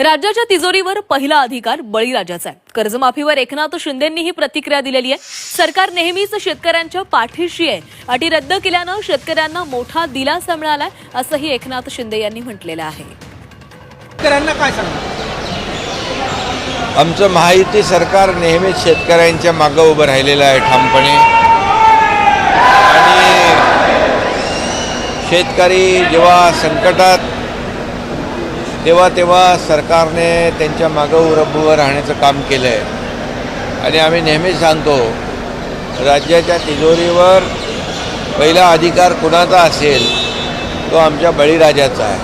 राज्याच्या तिजोरीवर पहिला अधिकार बळीराजाचा आहे. कर्जमाफीवर एकनाथ शिंदेंनी ही प्रतिक्रिया दिलेली आहे. सरकार नेहमीच शेतकऱ्यांच्या पाठीशी आहे. अटी रद्द केल्यानं शेतकऱ्यांना मोठा दिलासा मिळालाय असंही एकनाथ शिंदे यांनी म्हटलेलं आहे. शेतकऱ्यांना काय सांगणार? आमचं महायुती सरकार नेहमीच शेतकऱ्यांच्या मागे उभं राहिलेलं आहे ठामपणे. आणि शेतकरी जेव्हा संकटात तेव्हा सरकारने त्यांच्या मागे उभं राहण्याचं काम केलं आहे. आणि आम्ही नेहमीच सांगतो, राज्याच्या तिजोरीवर पहिला अधिकार कुणाचा असेल तो आमच्या बळीराजाचा आहे.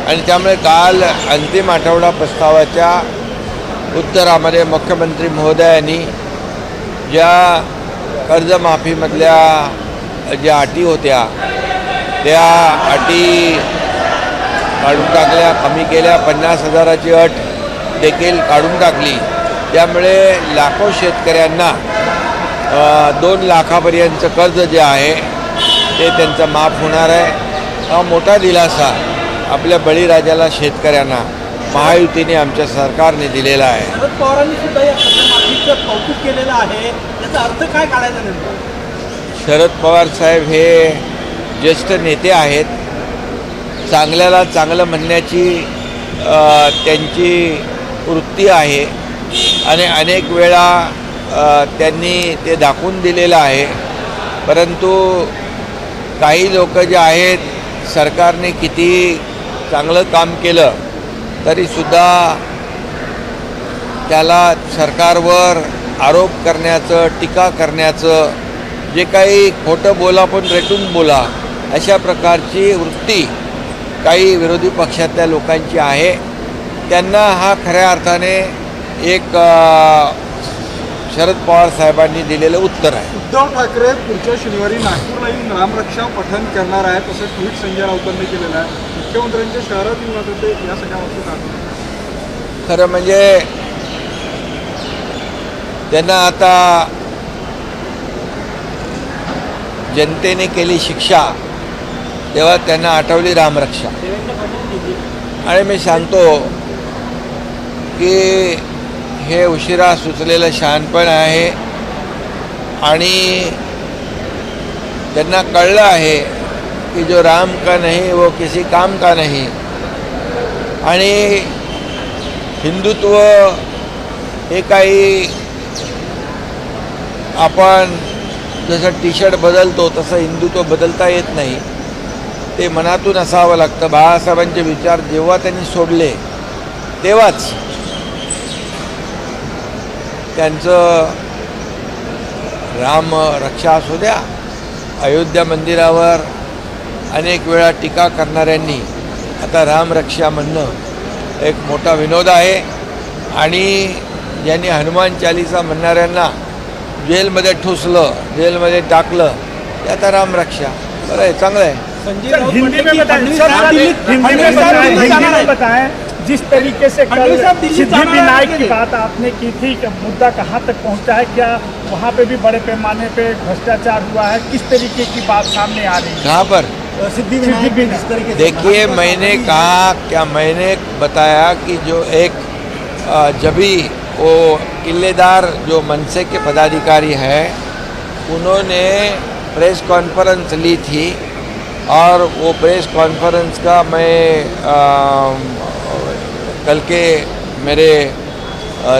आणि त्यामुळे काल अंतिम आठवडा प्रस्तावाच्या उत्तरामध्ये मुख्यमंत्री महोदयांनी ज्या कर्जमाफीमधल्या ज्या अटी होत्या त्या अटी काढून टाकल्या, कमी केल्या. 50,000ची अट देखील काढून टाकली. त्यामुळे लाखो शेतकऱ्यांना 2 लाखापर्यंतचं कर्ज जे आहे ते त्यांचं माफ होणार आहे. हा मोठा दिलासा आपल्या बळीराजाला शेतकऱ्यांना महायुतीने आमच्या सरकारने दिलेला आहे. शरद पवारांनी सुद्धा या कर्जमाफीचं कौतुक केलेलं आहे. याचा अर्थ काय काढायचा नेमका? शरद पवार साहेब हे ज्येष्ठ नेते आहेत. चांगल्याला चांगलं म्हणण्याची त्यांची वृत्ती आहे आणि अनेक वेळा त्यांनी ते दाखवून दिलेलं आहे. परंतु काही लोक जे आहेत, सरकारने किती चांगलं काम केलं तरीसुद्धा त्याला सरकारवर आरोप करण्याचं, टीका करण्याचं, जे काही खोटं बोला पण रेटून बोला अशा प्रकारची वृत्ती काही विरोधी पक्षातल्या लोकांची आहे. त्यांना हा खऱ्या अर्थाने एक शरद पवार साहेबांनी दिलेलं उत्तर आहे. उद्धव ठाकरे पुढच्या शनिवारी नागपूरला येऊन रामरक्षा पठण करणार आहेत असं ट्विट संजय राऊतांनी केलेलं आहे. मुख्यमंत्र्यांच्या शहरात येऊन आता ते या सगळ्या बाबतीत खरं म्हणजे त्यांना आता जनतेने केली शिक्षा तेव्हा त्यांना आठवली रामरक्षा. आणि मी सांगतो की हे उशिरा सुचलेलं शहाणपण आहे. आणि त्यांना कळलं आहे की जो राम का नहीं वो किसी काम का नहीं. आणि हिंदुत्व हे काही आपण जसं टी शर्ट बदलतो तसं हिंदुत्व बदलता येत नाही. ते मनातून असावं लागतं. बाळासाहेबांचे विचार जेव्हा त्यांनी सोडले तेव्हाच त्यांचं राम रक्षा असू द्या, अयोध्या मंदिरावर अनेक वेळा टीका करणाऱ्यांनी आता रामरक्षा म्हणणं एक मोठा विनोद आहे. आणि ज्यांनी हनुमान चालीसा म्हणणाऱ्यांना जेलमध्ये ठुसलं, जेलमध्ये टाकलं, ते आता रामरक्षा. बरं आहे, चांगलं आहे. हिंदी में बताएं जिस तरीके से कल सिद्धिविनायक की बात आपने की थी कि मुद्दा कहाँ तक पहुँचा है, क्या वहाँ पे भी बड़े पैमाने पे भ्रष्टाचार हुआ है, किस तरीके की बात सामने आ रही है? कहाँ पर? सिद्धिविनायक। देखिए, मैंने कहा क्या, मैंने बताया कि जो एक जब भी वो किलेदार जो मनसे के पदाधिकारी हैं उन्होंने प्रेस कॉन्फ्रेंस ली थी और वो प्रेस कॉन्फ्रेंस का मैं कल के मेरे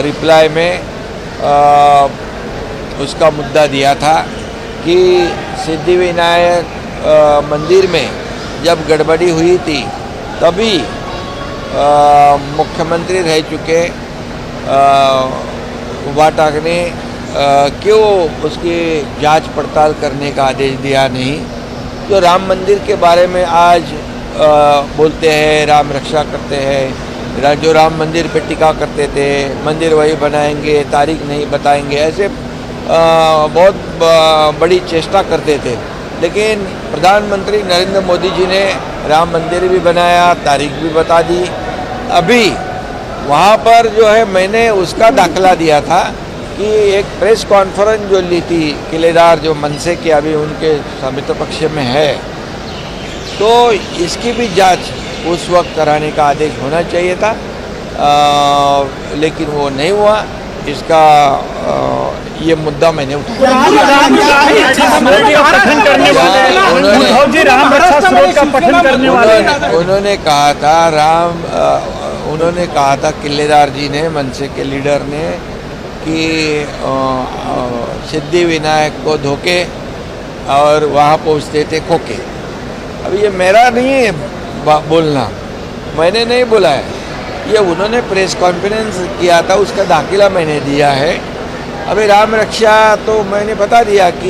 रिप्लाई में उसका मुद्दा दिया था कि सिद्धिविनायक मंदिर में जब गड़बड़ी हुई थी तभी मुख्यमंत्री रह चुके वाटाक ने क्यों उसकी जांच पड़ताल करने का आदेश दिया नहीं. जो राम मंदिर के बारे में आज बोलते हैं, राम रक्षा करते हैं, जो राम मंदिर पे टीका करते थे, मंदिर वही बनाएंगे, तारीख नहीं बताएंगे, ऐसे बहुत बड़ी चेष्टा करते थे. लेकिन प्रधानमंत्री नरेंद्र मोदी जी ने राम मंदिर भी बनाया, तारीख भी बता दी. अभी वहाँ पर जो है मैंने उसका दाखला दिया था कि एक प्रेस कॉन्फ्रेंस जो ली थी किलेदार जो मनसे के अभी उनके मित्र पक्ष में है, तो इसकी भी जांच उस वक्त कराने का आदेश होना चाहिए था। लेकिन वो नहीं हुआ। इसका ये मुद्दा मैंने उठाया। उद्धव जी राम रक्षा स्त्रोत का पठन करने वाले उन्होंने कहा था उन्होंने कहा था किल्लेदार जी ने, मनसे के लीडर ने, कि सिद्धि विनायक को धोखे और वहाँ पहुँचते थे खोके। अब ये मेरा नहीं है बोलना, मैंने नहीं बोला है, ये उन्होंने प्रेस कॉन्फ्रेंस किया था, उसका दाखिला मैंने दिया है। अभी राम रक्षा तो मैंने बता दिया कि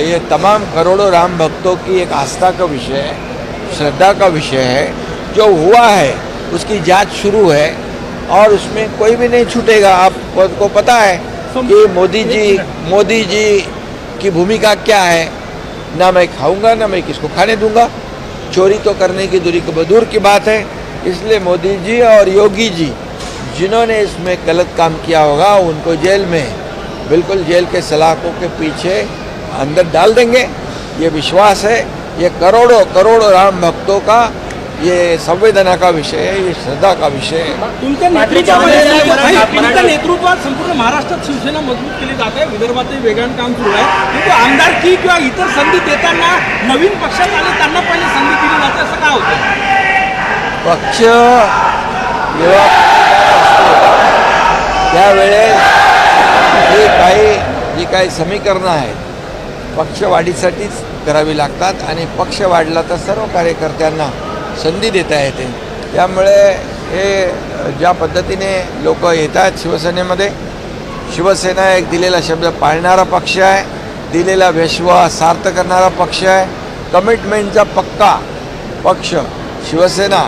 ये तमाम करोड़ों राम भक्तों की एक आस्था का विषय है, श्रद्धा का विषय है। जो हुआ है उसकी जांच शुरू है और उसमें कोई भी नहीं छूटेगा। आपको पता है कि मोदी जी की भूमिका क्या है, ना मैं खाऊंगा ना मैं किसको खाने दूंगा। चोरी तो करने की दूर की बात है। इसलिए मोदी जी और योगी जी जिन्होंने इसमें गलत काम किया होगा उनको जेल में, बिल्कुल जेल के सलाखों के पीछे अंदर डाल देंगे। ये विश्वास है। ये करोड़ों राम भक्तों का ये संवेदना का विषय है, ये श्रद्धा का विषय है। तुमच्या नेतृत्वात संपूर्ण महाराष्ट्रात शिवसेना मजबूत केली जात आहे, विदर्भातही वेगानं काम सुरू आहे। परंतु आमदारकी किंवा इतर संधी देताना नवीन पक्षात आले त्यांना पहिली संधी दिली जाते, असं का होतं? पक्ष जेव्हा त्यावेळेस जी काही समीकरणं आहेत पक्षवाढीसाठीच करावी लागतात आणि पक्ष वाढला तर सर्व कार्यकर्त्यांना संधी देता येते। त्यामुळे हे ज्या पद्धतीने लोक येतात शिवसेनेमध्ये, शिवसेना एक दिलेला शब्द पाळणारा पक्ष आहे, दिलेला विश्वास सार्थ करणारा पक्ष आहे, कमिटमेंटचा पक्का पक्ष शिवसेना